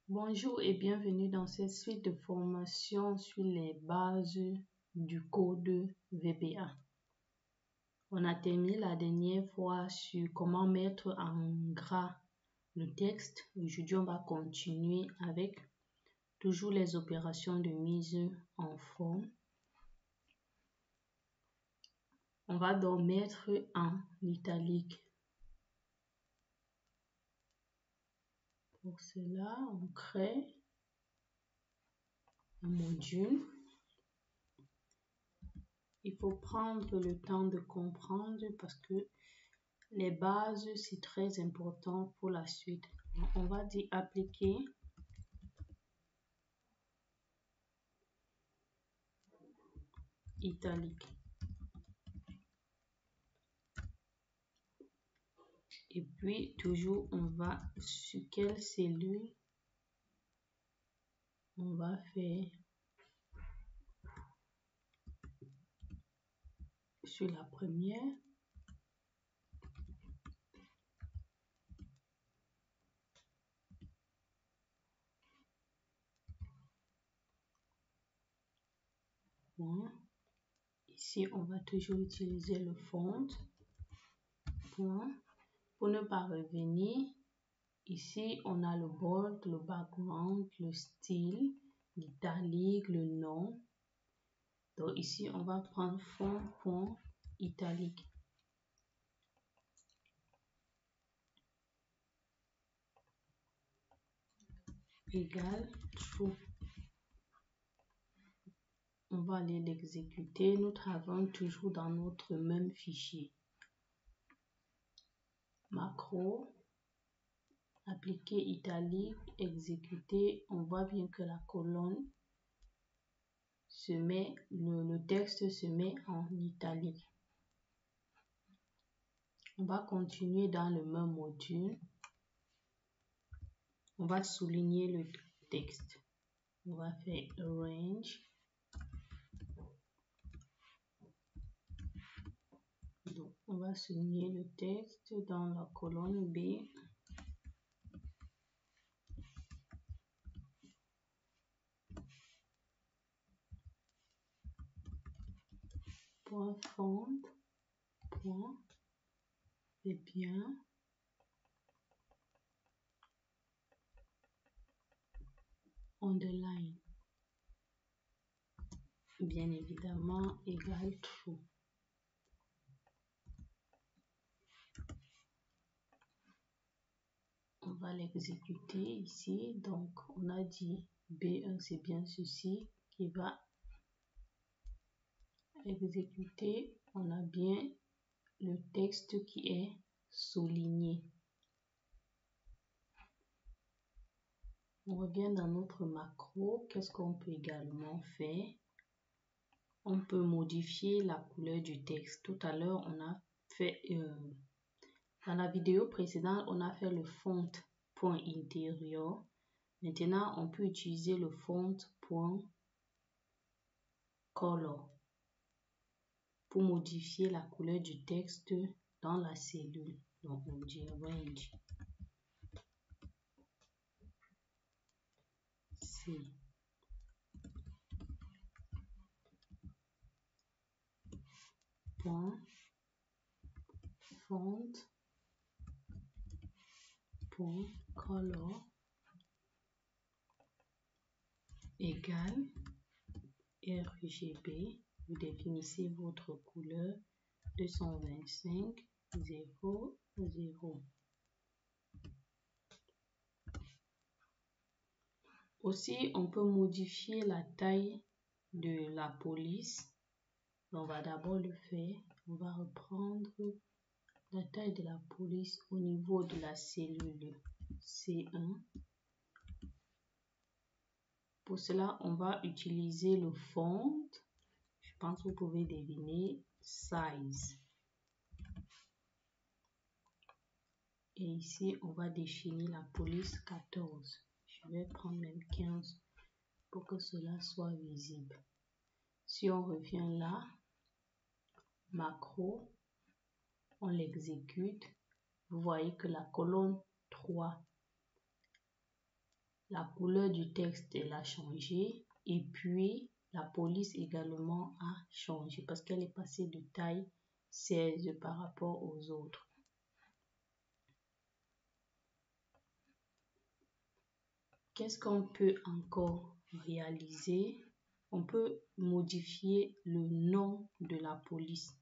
Bonjour et bienvenue dans cette suite de formation sur les bases du code VBA. On a terminé la dernière fois sur comment mettre en gras le texte. Aujourd'hui, on va continuer avec toujours les opérations de mise en forme. On va donc mettre en italique. Pour cela, on crée un module. Il faut prendre le temps de comprendre parce que les bases, c'est très important pour la suite. On va dire appliquer italique. Et puis, toujours, on va sur quelle cellule on va faire sur la première. Point. Ici, on va toujours utiliser le font. Point. Pour ne pas revenir, ici, on a le bold, le background, le style, l'italique, le nom. Donc ici, on va prendre fond.italique. Égal true. On va aller l'exécuter. Nous travaillons toujours dans notre même fichier. Macro, appliquer italique, exécuter. On voit bien que la colonne se met, le texte se met en italique. On va continuer dans le même module. On va souligner le texte. On va faire range. Donc, on va souligner le texte dans la colonne B. Point font, point, et bien. Underline. Bien évidemment, égal true. On va l'exécuter ici. Donc, on a dit B1, c'est bien ceci qui va exécuter. On a bien le texte qui est souligné. On revient dans notre macro. Qu'est-ce qu'on peut également faire? On peut modifier la couleur du texte. Tout à l'heure, on a fait, dans la vidéo précédente, on a fait le font point intérieur. Maintenant, on peut utiliser le font point color pour modifier la couleur du texte dans la cellule. Donc, on dit range. C. Point font point color égale RGB. Vous définissez votre couleur 225 0 0. Aussi, on peut modifier la taille de la police. On va d'abord le faire. On va reprendre la taille de la police au niveau de la cellule C1. Pour cela, on va utiliser le font. Je pense que vous pouvez deviner size. Et ici, on va définir la police 14. Je vais prendre même 15 pour que cela soit visible. Si on revient là, macro, on l'exécute. Vous voyez que la colonne 3 La couleur du texte, elle a changé. Et puis, la police également a changé parce qu'elle est passée de taille 16 par rapport aux autres. Qu'est-ce qu'on peut encore réaliser? On peut modifier le nom de la police.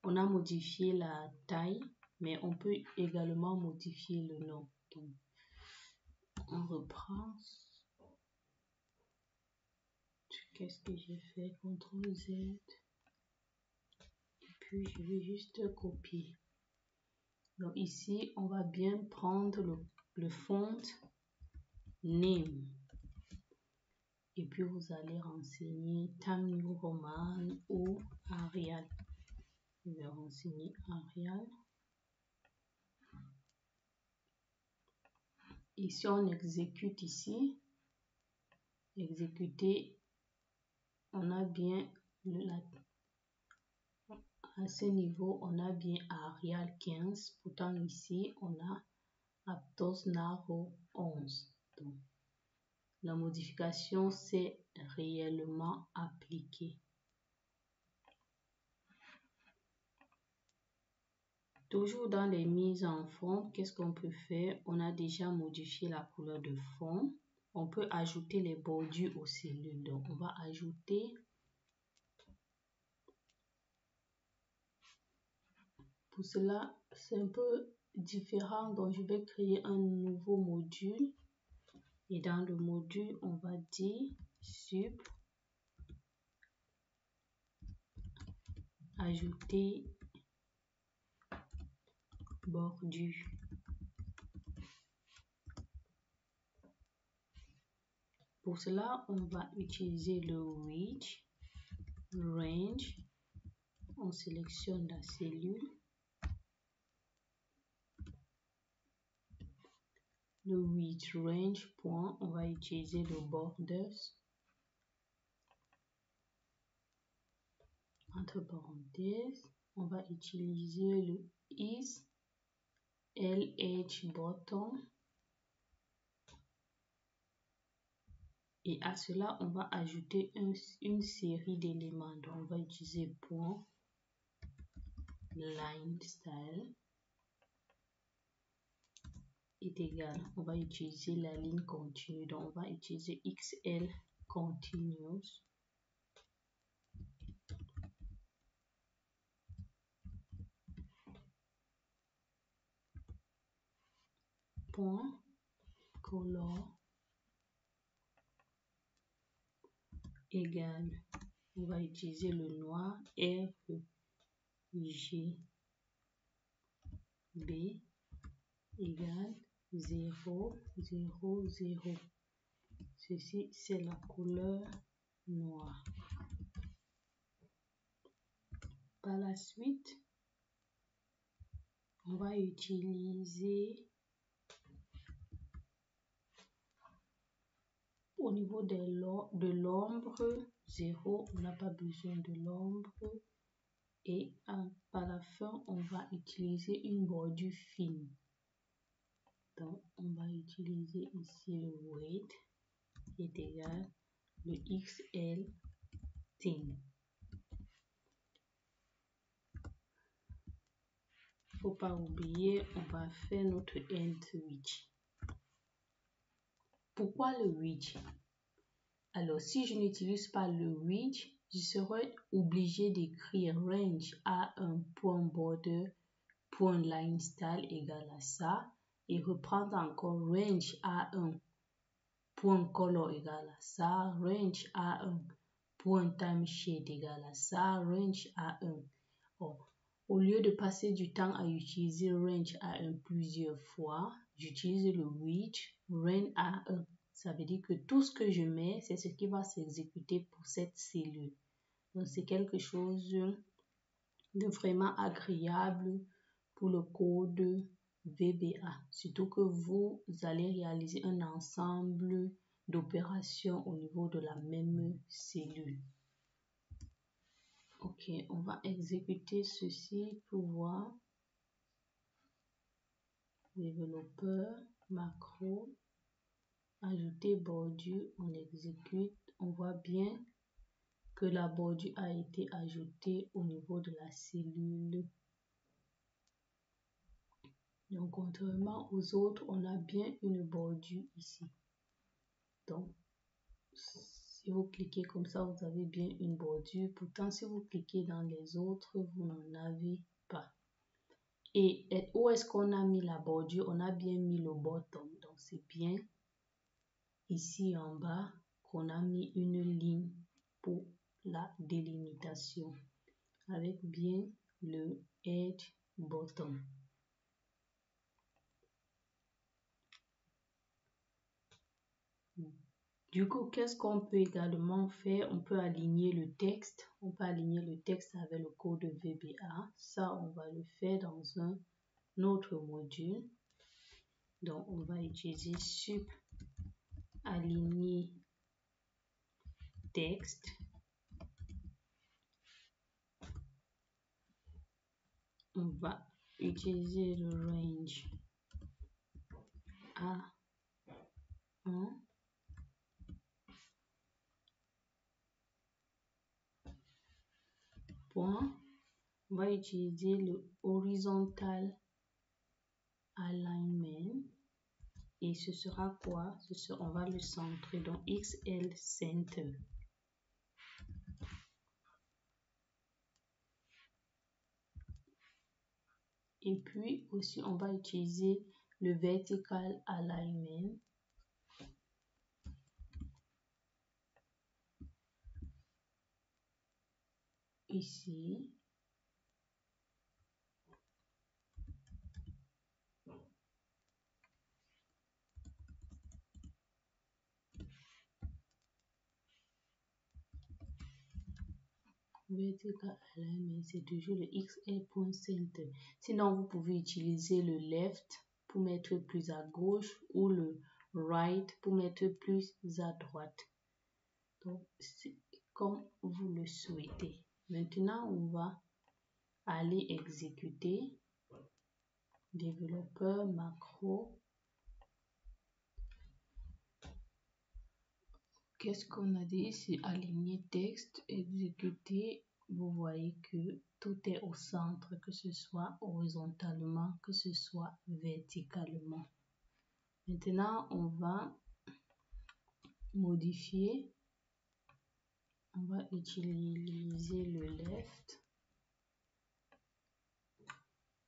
On a modifié la taille, mais on peut également modifier le nom. Donc, on reprend. Qu'est-ce que j'ai fait? CTRL Z. Et puis, je vais juste copier. Donc ici, on va bien prendre le font name. Et puis, vous allez renseigner Times New Roman ou Arial. Je vais renseigner Arial. Et si on exécute ici, exécuter, on a bien à ce niveau, on a bien Arial 15. Pourtant ici, on a Aptos Naro 11. Donc, la modification s'est réellement appliquée. Toujours dans les mises en fond, qu'est-ce qu'on peut faire? On a déjà modifié la couleur de fond. On peut ajouter les bordures aux cellules. Donc, on va ajouter. Pour cela, c'est un peu différent. Donc, je vais créer un nouveau module. Et dans le module, on va dire sup ajouter bordure. Pour cela, on va utiliser le width range. On sélectionne la cellule. Le width range point, on va utiliser le borders. Entre parenthèses, on va utiliser le is LH bottom. Et à cela, on va ajouter une série d'éléments. Donc, on va utiliser point line style est égal. On va utiliser la ligne continue. Donc, on va utiliser XL continuous. Point color égal. On va utiliser le noir RGB égale 0, 0, 0. Ceci, c'est la couleur noire. Par la suite, on va utiliser au niveau de l'ombre 0, on n'a pas besoin de l'ombre. Et par la fin, on va utiliser une bordure fine. Donc, on va utiliser ici le weight qui est égal le XL thin. Faut pas oublier, on va faire notre end width. Pourquoi le width? Alors, si je n'utilise pas le width, je serai obligé d'écrire range A1.border point line style égal à ça et reprendre encore range A1 point color égal à ça, range A1 point time shade égal à ça, range A1. Bon, au lieu de passer du temps à utiliser range A1 plusieurs fois, j'utilise le width range A1. Ça veut dire que tout ce que je mets, c'est ce qui va s'exécuter pour cette cellule. Donc, c'est quelque chose de vraiment agréable pour le code VBA. Surtout que vous allez réaliser un ensemble d'opérations au niveau de la même cellule. Ok, on va exécuter ceci pour voir. Développeur, macro, Ajouter bordure, on exécute. On voit bien que la bordure a été ajoutée au niveau de la cellule. Donc, contrairement aux autres, on a bien une bordure ici. Donc, si vous cliquez comme ça, vous avez bien une bordure. Pourtant, si vous cliquez dans les autres, vous n'en avez pas. Et où est-ce qu'on a mis la bordure? On a bien mis le bottom. Donc, c'est bien ici en bas qu'on a mis une ligne pour la délimitation avec bien le edge bottom. Du coup, qu'est-ce qu'on peut également faire? On peut aligner le texte. On peut aligner le texte avec le code VBA. Ça, on va le faire dans un autre module. Donc, on va utiliser sup aligner texte. On va utiliser le range A1. Point. On va utiliser le horizontal alignment. Et ce sera quoi? On va le centrer. Donc, XL Center. Et puis aussi, on va utiliser le vertical alignment. Ici. Vertical alignment, c'est toujours le XL.center. Sinon, vous pouvez utiliser le left pour mettre plus à gauche ou le right pour mettre plus à droite. Donc, c'est comme vous le souhaitez. Maintenant, on va aller exécuter développeur macro. Qu'est-ce qu'on a dit ici? Aligner texte, exécuter. Vous voyez que tout est au centre, que ce soit horizontalement, que ce soit verticalement. Maintenant, on va modifier. On va utiliser le left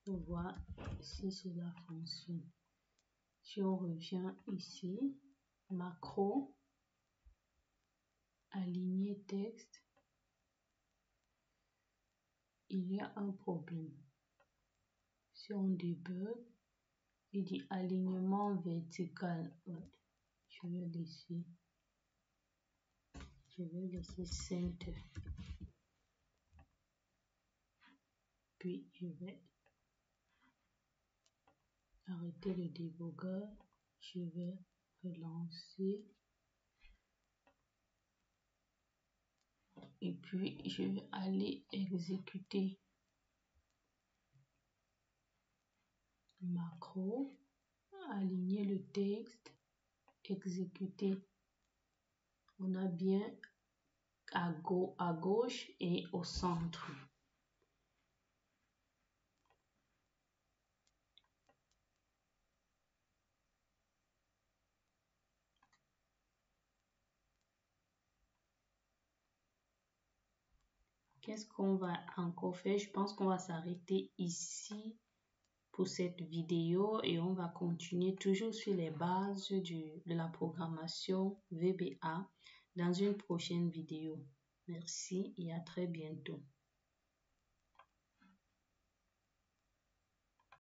pour voir si cela fonctionne. Si on revient ici, macro, aligner texte, il y a un problème. Si on débug, il dit alignement vertical. Je vais laisser center. Puis je vais arrêter le débogueur. Je vais relancer. Et puis je vais aller exécuter macro, aligner le texte, exécuter. On a bien à gauche et au centre. Qu'est-ce qu'on va encore faire? Je pense qu'on va s'arrêter ici pour cette vidéo et on va continuer toujours sur les bases de la programmation VBA dans une prochaine vidéo. Merci et à très bientôt.